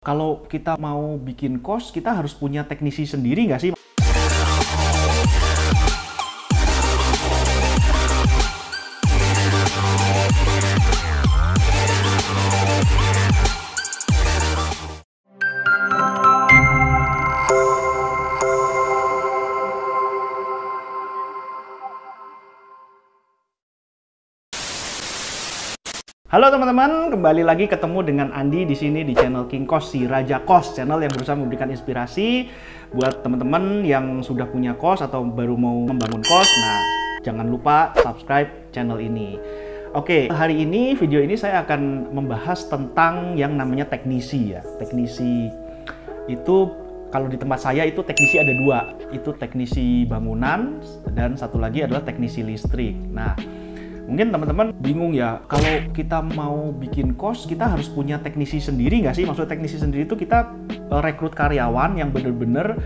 Kalau kita mau bikin kos, kita harus punya teknisi sendiri nggak sih? Halo teman-teman, kembali lagi ketemu dengan Andi di sini di channel King Kos, si Raja Kos, channel yang berusaha memberikan inspirasi buat teman-teman yang sudah punya kos atau baru mau membangun kos. Nah, jangan lupa subscribe channel ini. Oke, hari ini video ini saya akan membahas tentang yang namanya teknisi ya. Teknisi itu kalau di tempat saya itu teknisi ada dua, itu teknisi bangunan dan satu lagi adalah teknisi listrik. Nah, mungkin teman-teman bingung ya, kalau kita mau bikin kos, kita harus punya teknisi sendiri nggak sih? Maksud teknisi sendiri itu kita rekrut karyawan yang bener-bener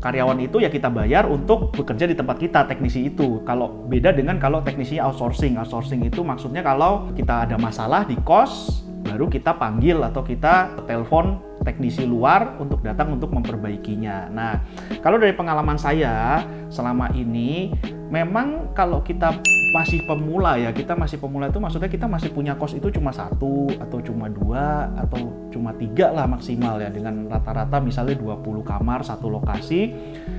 karyawan itu ya kita bayar untuk bekerja di tempat kita, teknisi itu. Kalau beda dengan kalau teknisinya outsourcing. Outsourcing itu maksudnya kalau kita ada masalah di kos, baru kita panggil atau kita telepon teknisi luar untuk datang untuk memperbaikinya. Nah, kalau dari pengalaman saya selama ini, memang kalau kita masih pemula ya, kita masih pemula itu maksudnya kita masih punya kos itu cuma satu atau cuma dua atau cuma tiga lah maksimal ya, dengan rata-rata misalnya 20 kamar satu lokasi.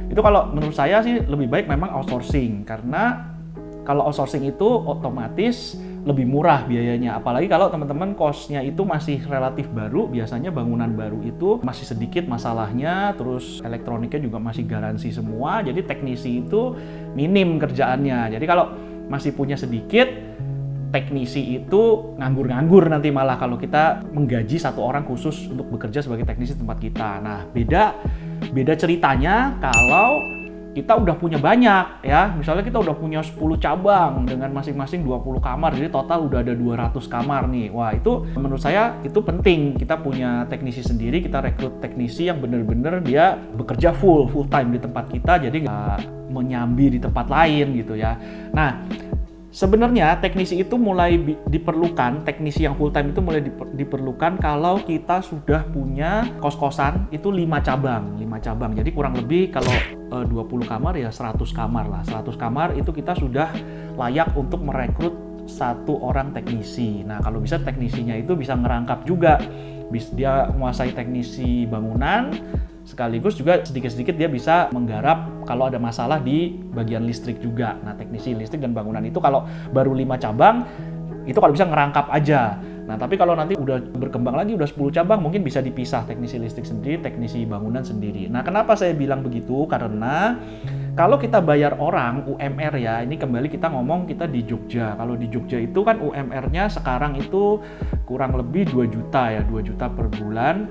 Itu kalau menurut saya sih lebih baik memang outsourcing, karena kalau outsourcing itu otomatis lebih murah biayanya, apalagi kalau teman-teman kosnya itu masih relatif baru. Biasanya bangunan baru itu masih sedikit masalahnya, terus elektroniknya juga masih garansi semua, jadi teknisi itu minim kerjaannya. Jadi kalau masih punya sedikit, teknisi itu nganggur-nganggur nanti malah kalau kita menggaji satu orang khusus untuk bekerja sebagai teknisi tempat kita. Nah, beda ceritanya kalau kita udah punya banyak ya, misalnya kita udah punya 10 cabang dengan masing-masing 20 kamar, jadi total udah ada 200 kamar nih. Wah, itu menurut saya itu penting, kita punya teknisi sendiri, kita rekrut teknisi yang bener-bener dia bekerja full time di tempat kita, jadi nggak menyambi di tempat lain gitu ya. Nah, sebenarnya teknisi itu mulai diperlukan, teknisi yang full time itu mulai diperlukan kalau kita sudah punya kos-kosan itu 5 cabang. Jadi kurang lebih kalau 20 kamar ya 100 kamar lah. 100 kamar itu kita sudah layak untuk merekrut satu orang teknisi. Nah, kalau bisa teknisinya itu bisa ngerangkap juga. Dia menguasai teknisi bangunan, sekaligus juga sedikit-sedikit dia bisa menggarap kalau ada masalah di bagian listrik juga. Nah, teknisi listrik dan bangunan itu kalau baru 5 cabang, itu kalau bisa ngerangkap aja. Nah, tapi kalau nanti udah berkembang lagi, udah 10 cabang, mungkin bisa dipisah, teknisi listrik sendiri, teknisi bangunan sendiri. Nah, kenapa saya bilang begitu? Karena kalau kita bayar orang UMR ya, ini kembali kita ngomong kita di Jogja. Kalau di Jogja itu kan UMR-nya sekarang itu kurang lebih 2 juta ya, 2 juta per bulan.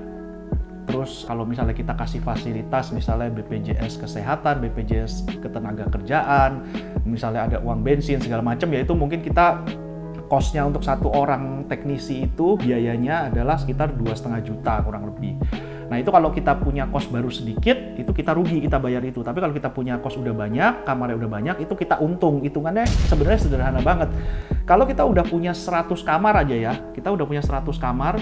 Terus kalau misalnya kita kasih fasilitas, misalnya BPJS Kesehatan, BPJS Ketenagakerjaan, misalnya ada uang bensin segala macam, ya itu mungkin kita kosnya untuk satu orang teknisi itu biayanya adalah sekitar 2,5 juta kurang lebih. Nah, itu kalau kita punya kos baru sedikit, itu kita rugi, kita bayar itu. Tapi kalau kita punya kos udah banyak, kamarnya udah banyak, itu kita untung. Hitungannya sebenarnya sederhana banget. Kalau kita udah punya 100 kamar aja ya, kita udah punya 100 kamar.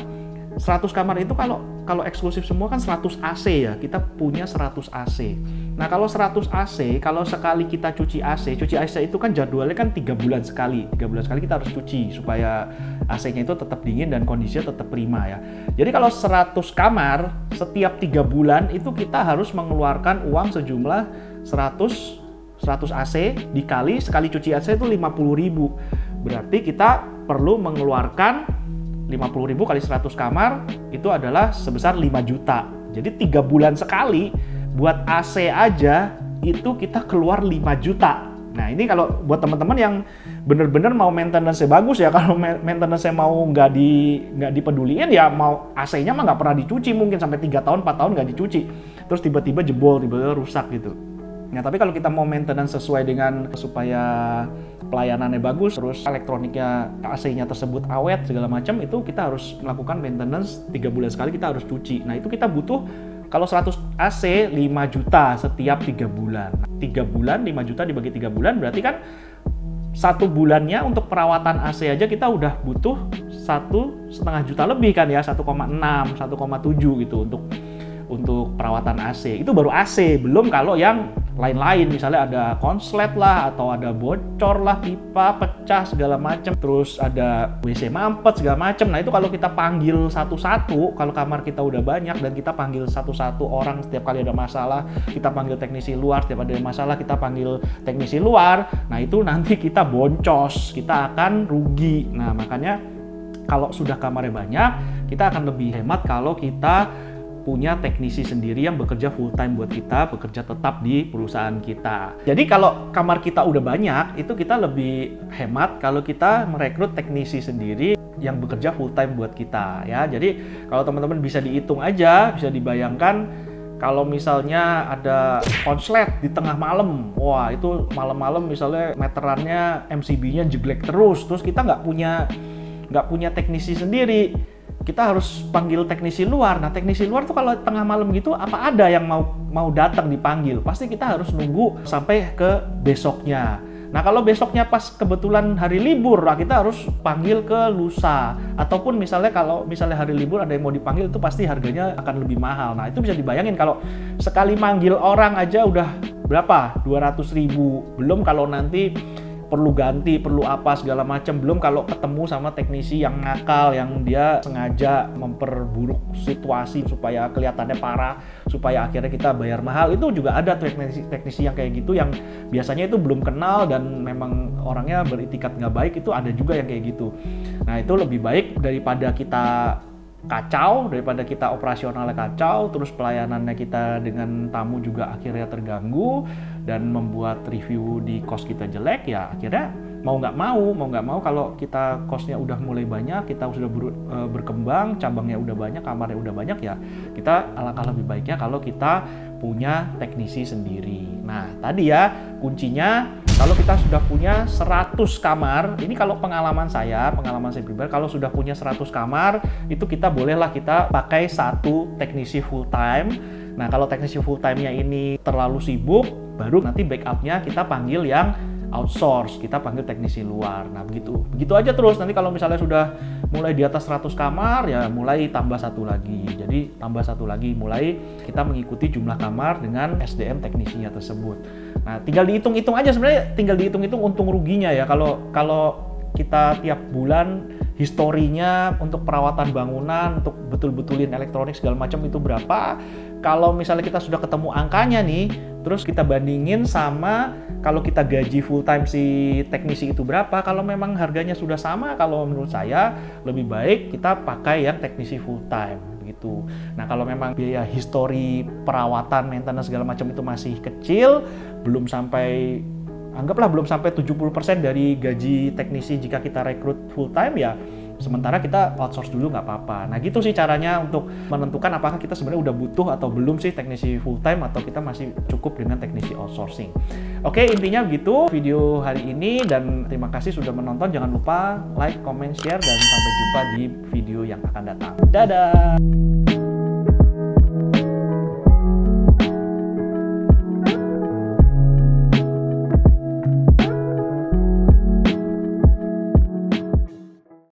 100 kamar itu kalau eksklusif semua kan 100 AC ya, kita punya 100 AC. Nah, kalau 100 AC, kalau sekali kita cuci AC itu kan jadwalnya kan 3 bulan sekali. 3 bulan sekali kita harus cuci supaya AC-nya itu tetap dingin dan kondisinya tetap prima ya. Jadi kalau 100 kamar, setiap 3 bulan itu kita harus mengeluarkan uang sejumlah 100 AC dikali sekali cuci AC itu 50.000. Berarti kita perlu mengeluarkan 50.000 kali 100 kamar itu adalah sebesar 5 juta. Jadi 3 bulan sekali buat AC aja itu kita keluar 5 juta. Nah, ini kalau buat teman-teman yang bener-bener mau maintenance-nya bagus ya. Kalau maintenance-nya mau nggak dipeduliin ya, mau AC-nya mah nggak pernah dicuci, mungkin sampai 3 tahun 4 tahun nggak dicuci, terus tiba-tiba jebol, tiba-tiba rusak gitu. Nah, tapi kalau kita mau maintenance sesuai dengan supaya pelayanannya bagus, terus elektroniknya, AC-nya tersebut awet segala macam, itu kita harus melakukan maintenance 3 bulan sekali, kita harus cuci. Nah, itu kita butuh, kalau 100 AC 5 juta setiap 3 bulan. 3 bulan 5 juta dibagi 3 bulan berarti kan 1 bulannya untuk perawatan AC aja kita udah butuh 1,5 juta lebih kan ya, 1,6, 1,7 gitu untuk perawatan AC. Itu baru AC, belum kalau yang lain-lain, misalnya ada konslet lah, atau ada bocor lah, pipa pecah segala macam, terus ada WC mampet segala macam. Nah itu kalau kita panggil satu-satu, kalau kamar kita udah banyak dan kita panggil satu-satu orang setiap kali ada masalah, kita panggil teknisi luar, setiap ada masalah kita panggil teknisi luar, nah itu nanti kita boncos, kita akan rugi. Nah makanya kalau sudah kamarnya banyak, kita akan lebih hemat kalau kita punya teknisi sendiri yang bekerja full time buat kita, bekerja tetap di perusahaan kita. Jadi kalau kamar kita udah banyak, itu kita lebih hemat kalau kita merekrut teknisi sendiri yang bekerja full time buat kita ya. Jadi kalau teman-teman bisa dihitung aja, bisa dibayangkan kalau misalnya ada konslet di tengah malam, wah itu malam-malam misalnya meterannya MCB-nya jeglek terus kita nggak punya teknisi sendiri. Kita harus panggil teknisi luar. Nah, teknisi luar tuh kalau tengah malam gitu, apa ada yang mau datang dipanggil? Pasti kita harus nunggu sampai ke besoknya. Nah, kalau besoknya pas kebetulan hari libur, nah kita harus panggil ke lusa. Ataupun misalnya kalau hari libur ada yang mau dipanggil, itu pasti harganya akan lebih mahal. Nah, itu bisa dibayangin kalau sekali manggil orang aja udah berapa? 200.000. Belum kalau nanti perlu ganti, perlu apa segala macam, belum kalau ketemu sama teknisi yang nakal, yang dia sengaja memperburuk situasi supaya kelihatannya parah, supaya akhirnya kita bayar mahal. Itu juga ada teknisi yang kayak gitu, yang biasanya itu belum kenal dan memang orangnya beritikat nggak baik, itu ada juga yang kayak gitu. Nah itu lebih baik daripada kita kacau, daripada kita operasionalnya kacau, terus pelayanannya kita dengan tamu juga akhirnya terganggu dan membuat review di kos kita jelek, ya akhirnya mau nggak mau kalau kita kosnya udah mulai banyak, kita sudah berkembang, cabangnya udah banyak, kamarnya udah banyak, ya kita alangkah lebih baiknya kalau kita punya teknisi sendiri. Nah tadi ya kuncinya, kalau kita sudah punya 100 kamar, ini kalau pengalaman saya pribadi, kalau sudah punya 100 kamar, itu kita bolehlah kita pakai satu teknisi full time. Nah kalau teknisi full time-nya ini terlalu sibuk, baru nanti backupnya kita panggil yang outsource, kita panggil teknisi luar. Nah begitu aja terus. Nanti kalau misalnya sudah mulai di atas 100 kamar, ya mulai tambah satu lagi. Jadi tambah satu lagi, mulai kita mengikuti jumlah kamar dengan SDM teknisinya tersebut. Nah tinggal dihitung-hitung aja, sebenarnya tinggal dihitung-hitung untung ruginya ya. Kalau kita tiap bulan historinya untuk perawatan bangunan, untuk betul-betulin elektronik segala macam itu berapa. Kalau misalnya kita sudah ketemu angkanya nih, terus kita bandingin sama kalau kita gaji full time si teknisi itu berapa. Kalau memang harganya sudah sama, kalau menurut saya lebih baik kita pakai yang teknisi full time gitu. Nah kalau memang biaya histori perawatan, maintenance segala macam itu masih kecil, belum sampai 70% dari gaji teknisi jika kita rekrut full time, ya sementara kita outsource dulu nggak apa-apa. Nah gitu sih caranya untuk menentukan apakah kita sebenarnya udah butuh atau belum sih teknisi full time, atau kita masih cukup dengan teknisi outsourcing. Oke, intinya begitu video hari ini, dan terima kasih sudah menonton. Jangan lupa like, comment, share, dan sampai jumpa di video yang akan datang. Dadah!